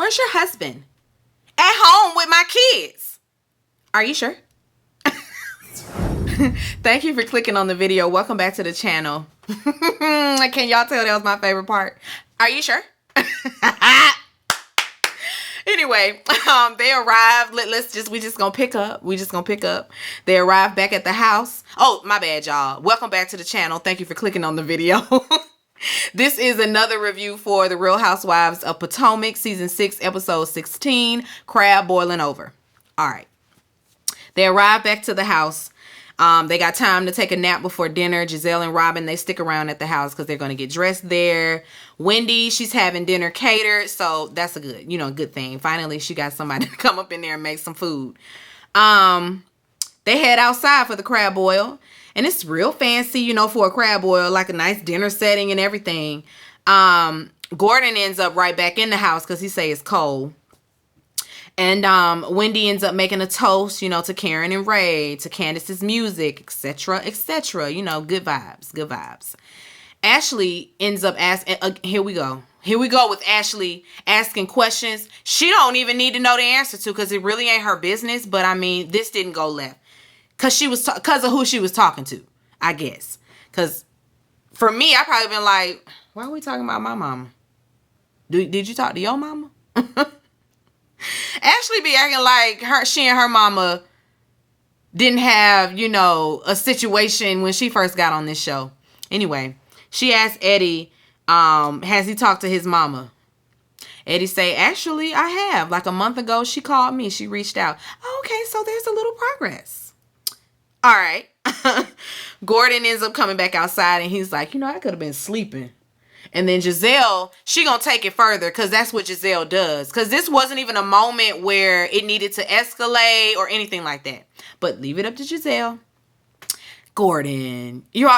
Where's your husband? At home with my kids. Are you sure? Thank you for clicking on the video. Welcome back to the channel. Can y'all tell that was my favorite part? Are you sure? Anyway, they arrived. We just gonna pick up. They arrived back at the house. Oh, my bad, y'all. Welcome back to the channel. Thank you for clicking on the video. This is another review for The Real Housewives of Potomac, season 6, episode 16, Crab Boiling Over. All right. They arrived back to the house. They got time to take a nap before dinner. Giselle and Robin, they stick around at the house because they're going to get dressed there. Wendy, she's having dinner catered, so that's a good thing. Finally, she got somebody to come up in there and make some food. They head outside for the crab boil, and it's real fancy, for a crab boil, like a nice dinner setting and everything. Gordon ends up right back in the house because he say it's cold. And Wendy ends up making a toast, to Karen and Ray, to Candace's music, etc., etc. Good vibes. Ashley ends up asking, here we go with Ashley asking questions she don't even need to know the answer to because it really ain't her business. But I mean, this didn't go left because of who she was talking to, I guess. Because for me, I probably been like, why are we talking about my mama? Did you talk to your mama? Ashley be acting like she and her mama didn't have, a situation when she first got on this show. Anyway, she asked Eddie, has he talked to his mama? Eddie say, actually, I have. Like a month ago, she called me. She reached out. Oh, okay, so there's a little progress. All right. Gordon ends up coming back outside, and he's like, I could have been sleeping. And then Giselle, she gonna take it further because that's what Giselle does. Because this wasn't even a moment where it needed to escalate or anything like that. But leave it up to Giselle. Gordon, you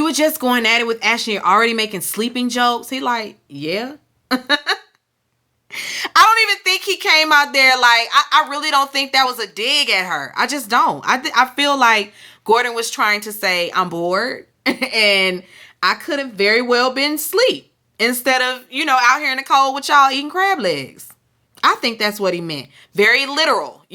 were just going at it with Ashley, already making sleeping jokes. He like, yeah. I don't even think he came out there like, I really don't think that was a dig at her. I just don't. I feel like Gordon was trying to say, I'm bored. And I could have very well been asleep instead of, out here in the cold with y'all eating crab legs. I think that's what he meant. Very literal,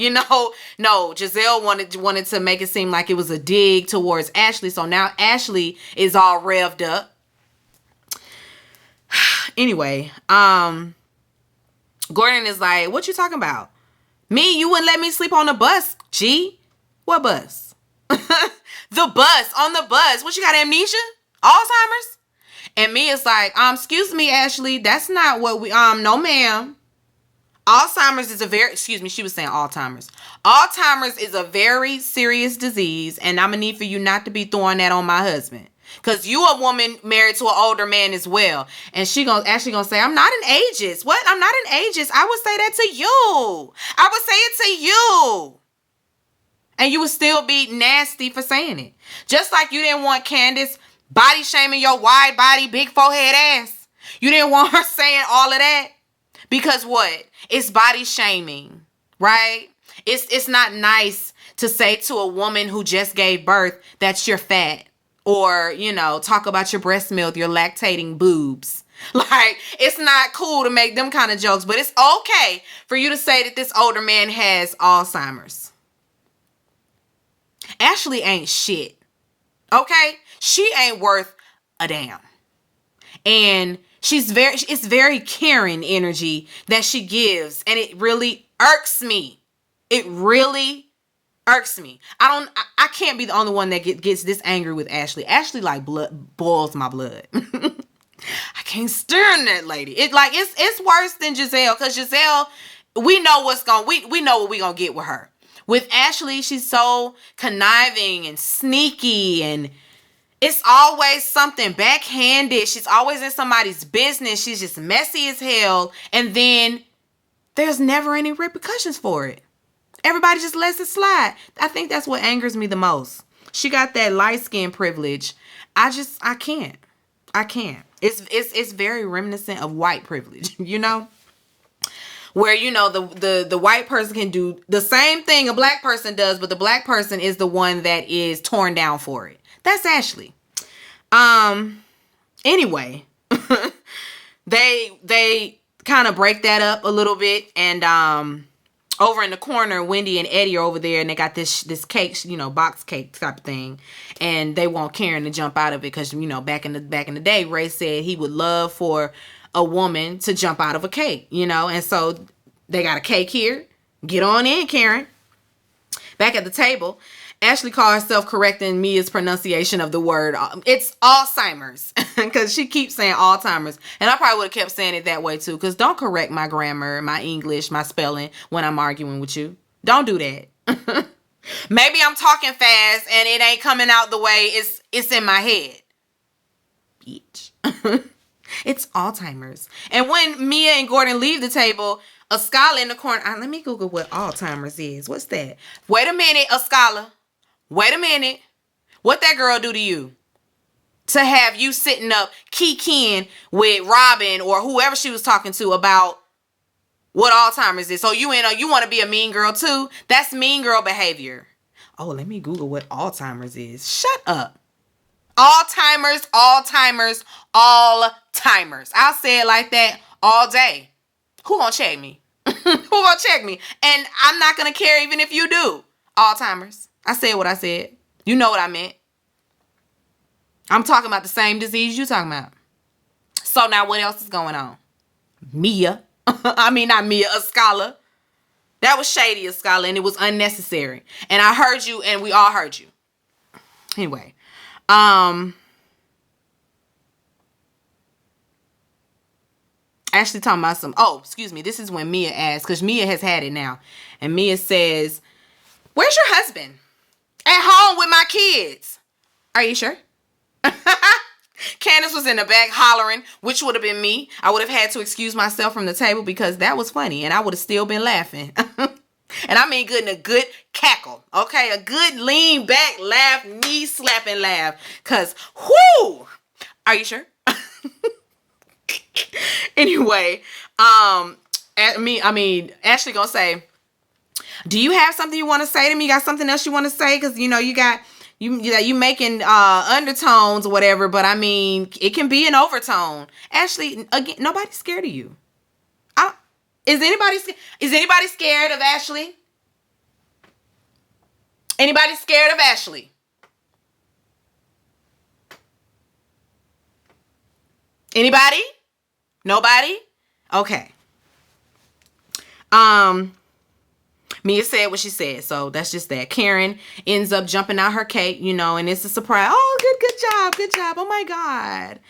No, Giselle wanted to make it seem like it was a dig towards Ashley. So now Ashley is all revved up. Anyway, Gordon is like, what you talking about? Me, you wouldn't let me sleep on the bus, G. What bus? The bus, on the bus. What, you got amnesia? Alzheimer's? And me is like, excuse me, Ashley, that's not what we, no ma'am. Alzheimer's is she was saying Alzheimer's. Alzheimer's is a very serious disease, and I'm gonna need for you not to be throwing that on my husband. Cause you a woman married to an older man as well. And Ashley gonna say, I'm not an ageist. What? I'm not an ageist. I would say that to you. I would say it to you. And you would still be nasty for saying it. Just like you didn't want Candace body shaming your wide body, big forehead ass. You didn't want her saying all of that. Because what? It's body shaming, right? It's not nice to say to a woman who just gave birth that you're fat. Or, talk about your breast milk, your lactating boobs. Like, it's not cool to make them kind of jokes. But it's okay for you to say that this older man has Alzheimer's. Ashley ain't shit. Okay? She ain't worth a damn. And it's very caring energy that she gives. And it really irks me. It really irks me. I can't be the only one that gets this angry with Ashley. Ashley like boils my blood. I can't stand that lady. It's worse than Giselle. Cause Giselle, we know we know what we gonna get with her. With Ashley, she's so conniving and sneaky, and it's always something backhanded. She's always in somebody's business. She's just messy as hell. And then there's never any repercussions for it. Everybody just lets it slide. I think that's what angers me the most. She got that light skin privilege. I can't. It's very reminiscent of white privilege, Where, the white person can do the same thing a black person does, but the black person is the one that is torn down for it. That's Ashley. Anyway, they kind of break that up a little bit. And over in the corner, Wendy and Eddie are over there, and they got this cake, you know, box cake type of thing, and they want Karen to jump out of it because, you know, back in the day, Ray said he would love for a woman to jump out of a cake, you know, and so they got a cake here. Get on in, Karen. Back at the table, Ashley called herself correcting Mia's pronunciation of the word. It's Alzheimer's, because she keeps saying Alzheimer's. And I probably would have kept saying it that way too, because don't correct my grammar, my English, my spelling when I'm arguing with you. Don't do that. Maybe I'm talking fast and it ain't coming out the way it's in my head. Bitch. It's Alzheimer's. And when Mia and Gordon leave the table, a scholar in the corner. Let me Google what Alzheimer's is. What's that? Wait a minute, a scholar. Wait a minute. What that girl do to you? To have you sitting up kikiing with Robin or whoever she was talking to about what Alzheimer's is. So you want to be a mean girl too? That's mean girl behavior. Oh, let me Google what Alzheimer's is. Shut up. Alzheimer's. I'll say it like that all day. Who gonna check me? Who gonna check me? And I'm not gonna care even if you do. Alzheimer's. I said what I said. You know what I meant. I'm talking about the same disease you talking about. So now what else is going on? Mia. Not Mia, a scholar. That was shady, a scholar, and it was unnecessary. And I heard you, and we all heard you. Anyway. Actually talking about this is when Mia asked, because Mia has had it now. And Mia says, where's your husband? At home with my kids. Are you sure? Candace was in the back hollering, which would have been me. I would have had to excuse myself from the table because that was funny and I would have still been laughing. And I mean good in a good cackle, okay? A good lean back laugh, knee slapping laugh. Because, whoo! Are you sure? Anyway, Ashley gonna say, do you have something you want to say to me? You got something else you want to say? Because, you know, you making undertones or whatever, but I mean, it can be an overtone. Ashley, again, nobody's scared of you. Is anybody scared of Ashley? Anybody scared of Ashley? Anybody? Nobody? Okay. Mia said what she said, so that's just that. Karen ends up jumping out her cake, you know, and it's a surprise. Oh, good job. Oh my God.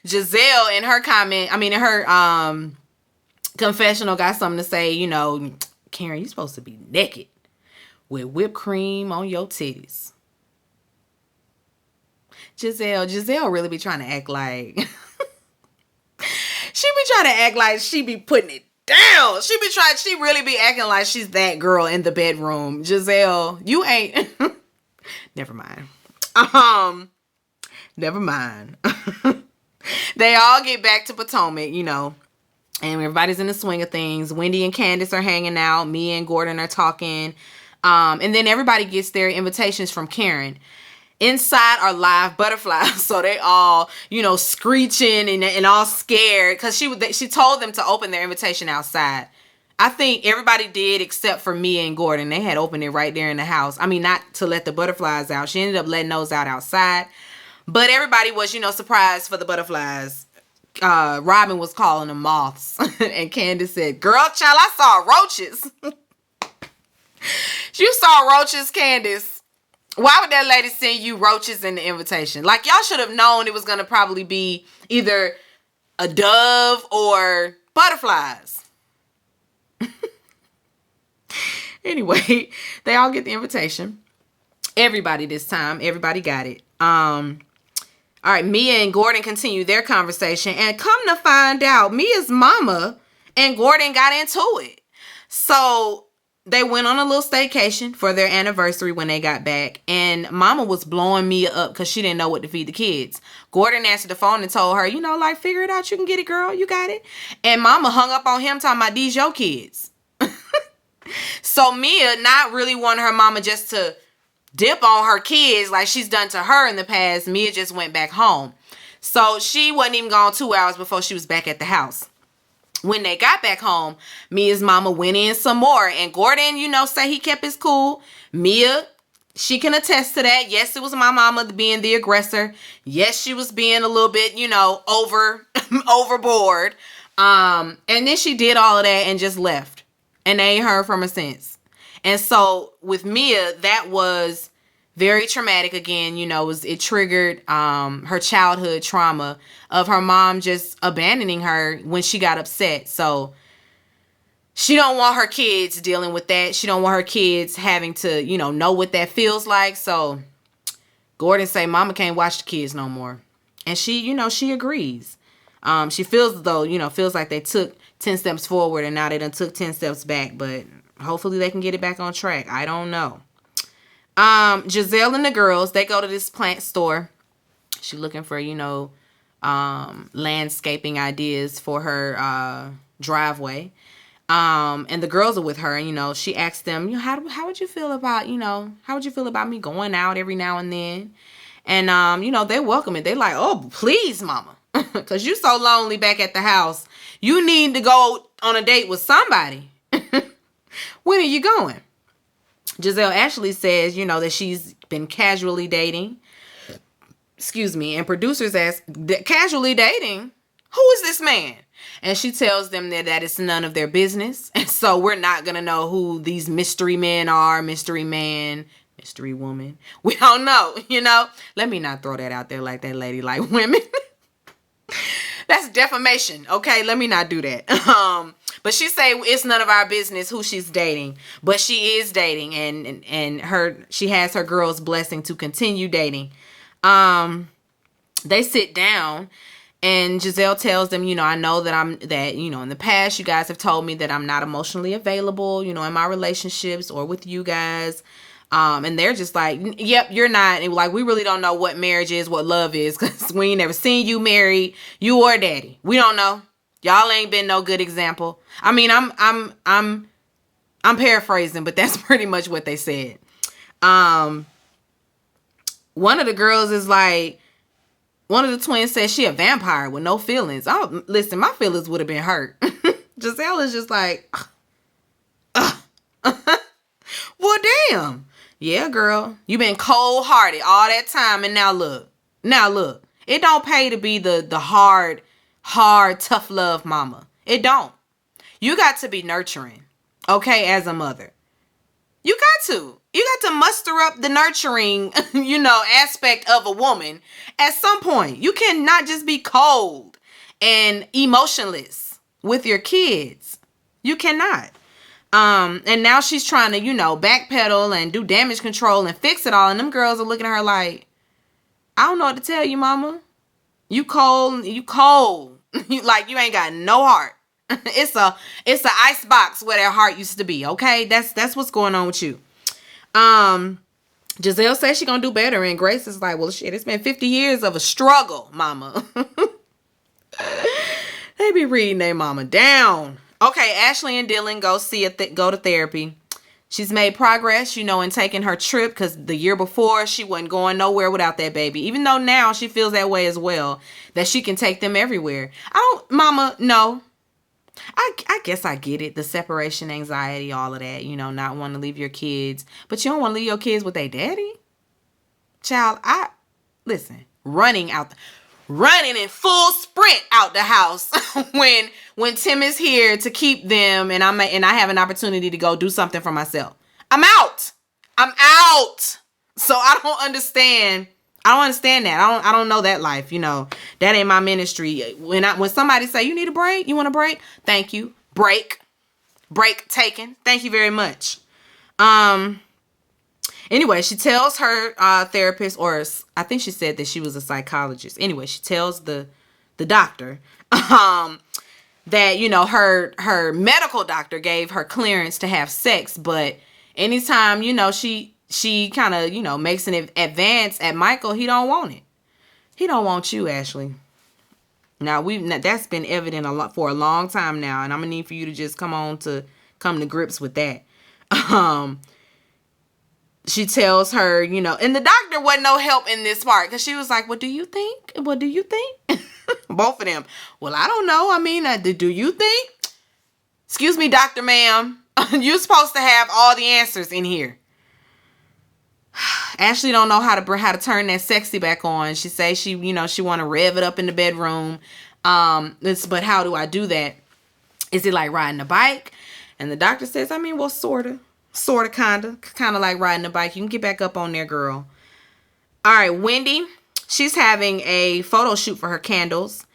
Giselle in her confessional got something to say, you know, Karen, you're supposed to be naked with whipped cream on your titties. Giselle really be trying to act like she be putting it down. She really be acting like she's that girl in the bedroom. Giselle, you ain't. Never mind. Never mind. They all get back to Potomac, you know, and everybody's in the swing of things. Wendy and Candace are hanging out. Mia and Gordon are talking. And then everybody gets their invitations from Karen. Inside are live butterflies, so they all, you know, screeching and all scared because she told them to open their invitation outside. I think everybody did except for Mia and Gordon. They had opened it right there in the house. I mean, not to let the butterflies out. She ended up letting those out outside. But everybody was, you know, surprised for the butterflies. Robin was calling them moths. And Candace said, girl, child, I saw roaches. You saw roaches, Candace. Why would that lady send you roaches in the invitation? Like, y'all should have known it was going to probably be either a dove or butterflies. Anyway, they all get the invitation. Everybody this time. Everybody got it. All right, Mia and Gordon continue their conversation. And come to find out, Mia's mama and Gordon got into it. So they went on a little staycation for their anniversary when they got back. And mama was blowing Mia up because she didn't know what to feed the kids. Gordon answered the phone and told her, you know, like, figure it out. You can get it, girl. You got it. And mama hung up on him talking about these your kids. So Mia, not really wanting her mama just to dip on her kids like she's done to her in the past, Mia just went back home. So she wasn't even gone 2 hours before she was back at the house. When they got back home, Mia's mama went in some more. And Gordon, say he kept his cool. Mia, she can attest to that. Yes, it was my mama being the aggressor. Yes, she was being a little bit, overboard. And then she did all of that and just left. And they ain't heard from her since. And so with Mia, that was very traumatic again. It triggered her childhood trauma of her mom just abandoning her when she got upset. So she don't want her kids dealing with that. She don't want her kids having to, know what that feels like. So Gordon say, mama can't watch the kids no more. And she, she agrees. She feels though, feels like they took 10 steps forward and now they done took 10 steps back. But hopefully they can get it back on track. I don't know. Giselle and the girls, they go to this plant store. She looking for, landscaping ideas for her driveway. And the girls are with her, and she asked them, how would you feel about, how would you feel about me going out every now and then? And they welcome it. They like, oh, please, mama, because you so lonely back at the house. You need to go on a date with somebody. When are you going? Giselle actually says, that she's been casually dating. Excuse me. And producers ask, casually dating? Who is this man? And she tells them that it's none of their business. And so we're not going to know who these mystery men are, mystery man, mystery woman. We don't know, Let me not throw that out there like that lady like women. That's defamation. Okay, let me not do that. But she say it's none of our business who she's dating, but she is dating, and she has her girl's blessing to continue dating. They sit down, and Giselle tells them, I know that in the past you guys have told me that I'm not emotionally available, in my relationships or with you guys. And they're just like, yep, you're not. And like, we really don't know what marriage is, what love is, because we ain't never seen you married, you or daddy. We don't know. Y'all ain't been no good example. I mean, I'm paraphrasing, but that's pretty much what they said. One of the girls is like, one of the twins says she a vampire with no feelings. Oh, listen, my feelings would have been hurt. Giselle is just like, well, damn. Yeah, girl, you been cold-hearted all that time, and now look. It don't pay to be the hard, tough love mama. It don't. You got to be nurturing, okay, as a mother. You got to muster up the nurturing, aspect of a woman at some point. You cannot just be cold and emotionless with your kids. You cannot. And now she's trying to, backpedal and do damage control and fix it all. And them girls are looking at her like, I don't know what to tell you, mama. You cold. You like, you ain't got no heart. It's a ice box where that heart used to be. Okay. That's what's going on with you. Giselle says she gonna do better. And Grace is like, well, shit, it's been 50 years of a struggle, mama. They be reading their mama down. Okay, Ashley and Dylan go to therapy. She's made progress, in taking her trip, because the year before she wasn't going nowhere without that baby. Even though now she feels that way as well, that she can take them everywhere. Mama, no. I guess I get it. The separation anxiety, all of that, not wanting to leave your kids. But you don't want to leave your kids with their daddy? Child, listen, running in full sprint out the house when Tim is here to keep them, and I have an opportunity to go do something for myself. I'm out. So I don't understand that. I don't know that life. That ain't my ministry. When somebody say you need a break, you want a break? Thank you. Break taken. Thank you very much. Anyway, she tells her therapist, or I think she said that she was a psychologist. Anyway, she tells the doctor that, her medical doctor gave her clearance to have sex. But anytime, she kind of, makes an advance at Michael, he don't want it. He don't want you, Ashley. Now, that's been evident for a long time now. And I'm going to need for you to just come to grips with that. She tells her, and the doctor wasn't no help in this part, because she was like, what do you think? Both of them. Well, I don't know. I mean, do you think? Excuse me, Dr. Ma'am. You're supposed to have all the answers in here. Ashley don't know how to turn that sexy back on. She says she want to rev it up in the bedroom. But how do I do that? Is it like riding a bike? And the doctor says, I mean, well, sorta, kind of like riding a bike. You can get back up on there, girl. All right, Wendy, she's having a photo shoot for her candles.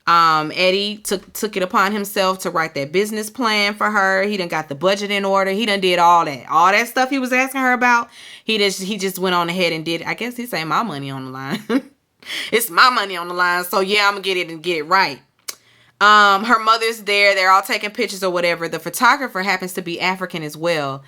Eddie took it upon himself to write that business plan for her. He done got the budget in order. He done did all that stuff he was asking her about. He just went on ahead and did. I guess he's saying my money on the line. It's my money on the line. So yeah, I'm gonna get it right. Her mother's there. They're all taking pictures or whatever. The photographer happens to be African as well.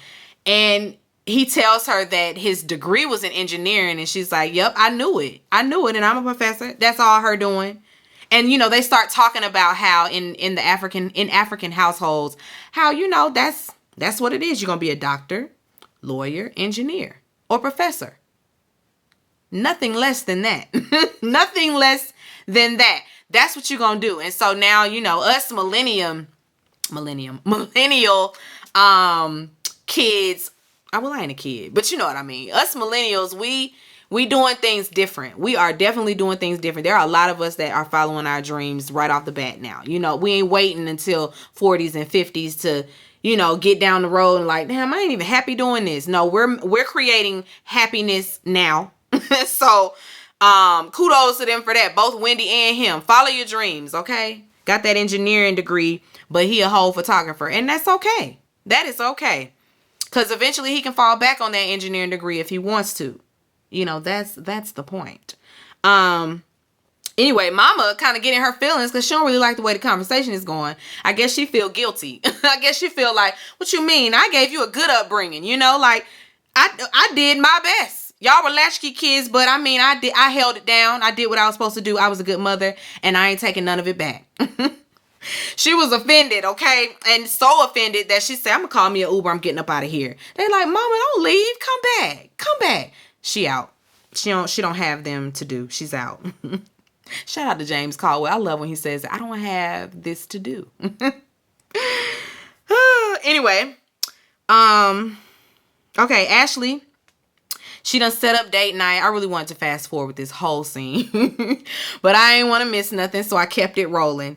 And he tells her that his degree was in engineering. And she's like, yep, I knew it. And I'm a professor. That's all her doing. And, they start talking about how in African households, how, that's what it is. You're going to be a doctor, lawyer, engineer, or professor. Nothing less than that. Nothing less than that. That's what you're going to do. And so now, us millennial kids, I ain't a kid, but you know what I mean. Us millennials, we doing things different. We are definitely doing things different. There are a lot of us that are following our dreams right off the bat now. We ain't waiting until 40s and 50s to, get down the road and like, damn, I ain't even happy doing this. No, we're creating happiness now. So, kudos to them for that. Both Wendy and him. Follow your dreams, okay? Got that engineering degree, but he a whole photographer. And that's okay. That is okay. Because eventually he can fall back on that engineering degree if he wants to. That's the point. Anyway, Mama kind of getting her feelings because she don't really like the way the conversation is going. I guess she feel guilty. I guess she feel like, what you mean? I gave you a good upbringing, like I did my best. Y'all were latchkey kids, but I held it down. I did what I was supposed to do. I was a good mother and I ain't taking none of it back. She was offended, okay? And so offended that she said, I'm gonna call me an Uber. I'm getting up out of here. They like, Mama, don't leave. Come back. She out. She don't have them to do. She's out. Shout out to James Caldwell. I love when he says, I don't have this to do. Anyway. Okay, Ashley. She done set up date night. I really wanted to fast forward this whole scene. But I ain't want to miss nothing, so I kept it rolling.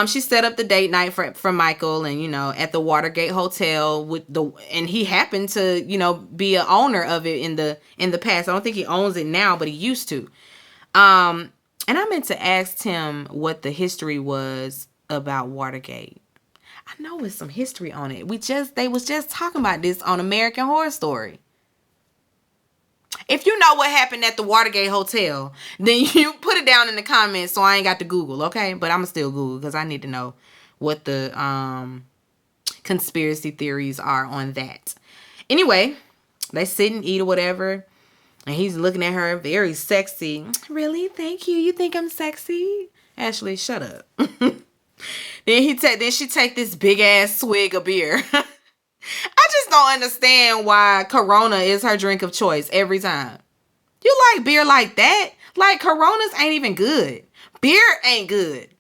She set up the date night for Michael and, at the Watergate Hotel and he happened to, be an owner of it in the past. I don't think he owns it now, but he used to. And I meant to ask him what the history was about Watergate. I know there's some history on it. They was just talking about this on American Horror Story. If you know what happened at the Watergate Hotel, then you put it down in the comments so I ain't got to Google, okay? But I'm going to still Google because I need to know what the conspiracy theories are on that. Anyway, they sit and eat or whatever, and he's looking at her very sexy. Really? Thank you. You think I'm sexy? Ashley, shut up. Then she take this big ass swig of beer. I just don't understand why Corona is her drink of choice every time. You like beer like that? Like Coronas ain't even good. Beer ain't good.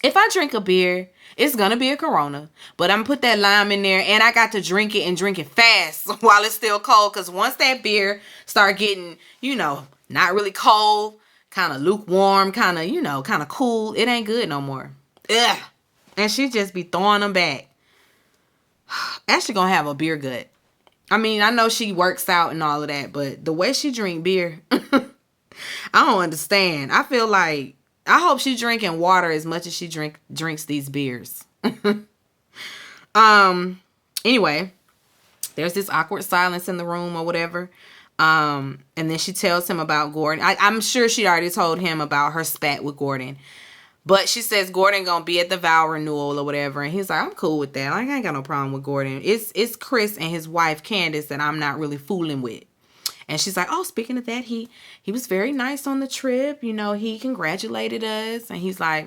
If I drink a beer, it's gonna be a Corona. But I'm gonna put that lime in there and I got to drink it and drink it fast while it's still cold. Cause once that beer start getting, not really cold, kind of lukewarm, kind of cool, it ain't good no more. Ugh. And she just be throwing them back. Ashley gonna have a beer gut. I know she works out and all of that, but the way she drink beer, I don't understand. I feel like, I hope she drinking water as much as she drinks these beers. Anyway, there's this awkward silence in the room or whatever. And then she tells him about Gordon. I'm sure she already told him about her spat with Gordon. But she says Gordon gonna be at the vow renewal or whatever. And he's like, I'm cool with that. I ain't got no problem with Gordon. It's Chris and his wife Candace that I'm not really fooling with. And she's like, oh, speaking of that, he was very nice on the trip. He congratulated us. And he's like,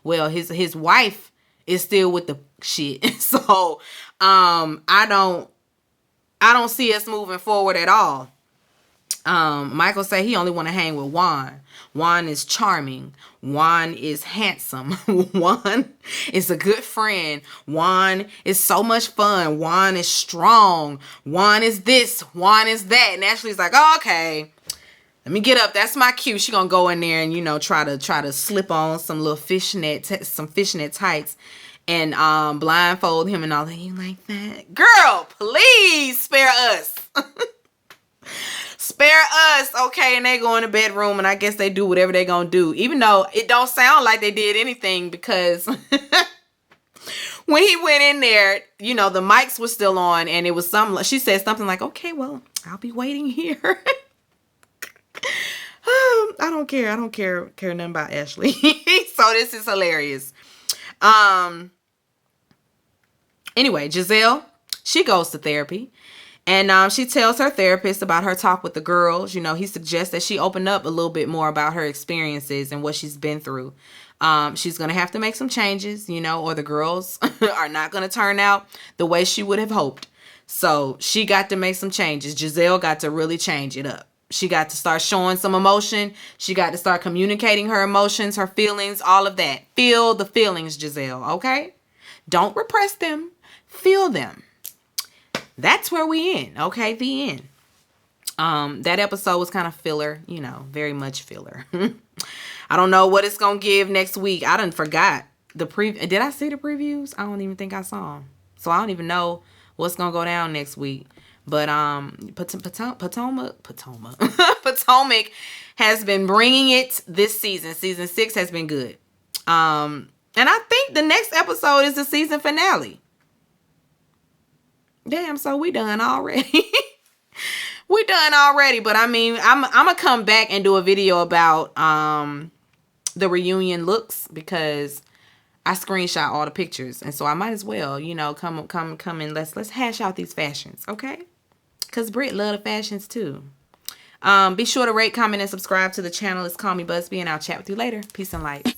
well, his wife is still with the shit. So I don't see us moving forward at all. Michael say he only want to hang with Juan. Juan is charming. Juan is handsome. Juan is a good friend. Juan is so much fun. Juan is strong. Juan is this. Juan is that. And Ashley's like, oh, okay, let me get up. That's my cue. She gonna go in there and, you know, try to slip on some little fishnet tights and blindfold him and all that. You like that? Girl, please spare us. Spare us, okay? And they go in the bedroom, and I guess they do whatever they gonna do, even though it don't sound like they did anything, because when he went in there, you know, the mics were still on, and it was she said something like, okay, well, I'll be waiting here. I don't care nothing about Ashley. So this is hilarious. Anyway, Giselle, she goes to therapy. And she tells her therapist about her talk with the girls. You know, he suggests that she open up a little bit more about her experiences and what she's been through. She's going to have to make some changes, you know, or the girls are not going to turn out the way she would have hoped. So she got to make some changes. Giselle got to really change it up. She got to start showing some emotion. She got to start communicating her emotions, her feelings, all of that. Feel the feelings, Giselle, okay? Don't repress them. Feel them. That's where we end. Okay, the end. That episode was kind of filler, you know, very much filler. I don't know what it's gonna give next week. I done forgot the Did I see the previews? I don't even think I saw them, so I don't even know what's gonna go down next week. But Potomac Potomac has been bringing it this season. Season 6 has been good. And I think the next episode is the season finale. Damn, so we done already. We done already, but I mean, I'm gonna come back and do a video about the reunion looks, because I screenshot all the pictures, and so I might as well, you know, come and let's hash out these fashions, okay? Cause Britt love the fashions too. Be sure to rate, comment, and subscribe to the channel. It's Call Me Busby, and I'll chat with you later. Peace and light.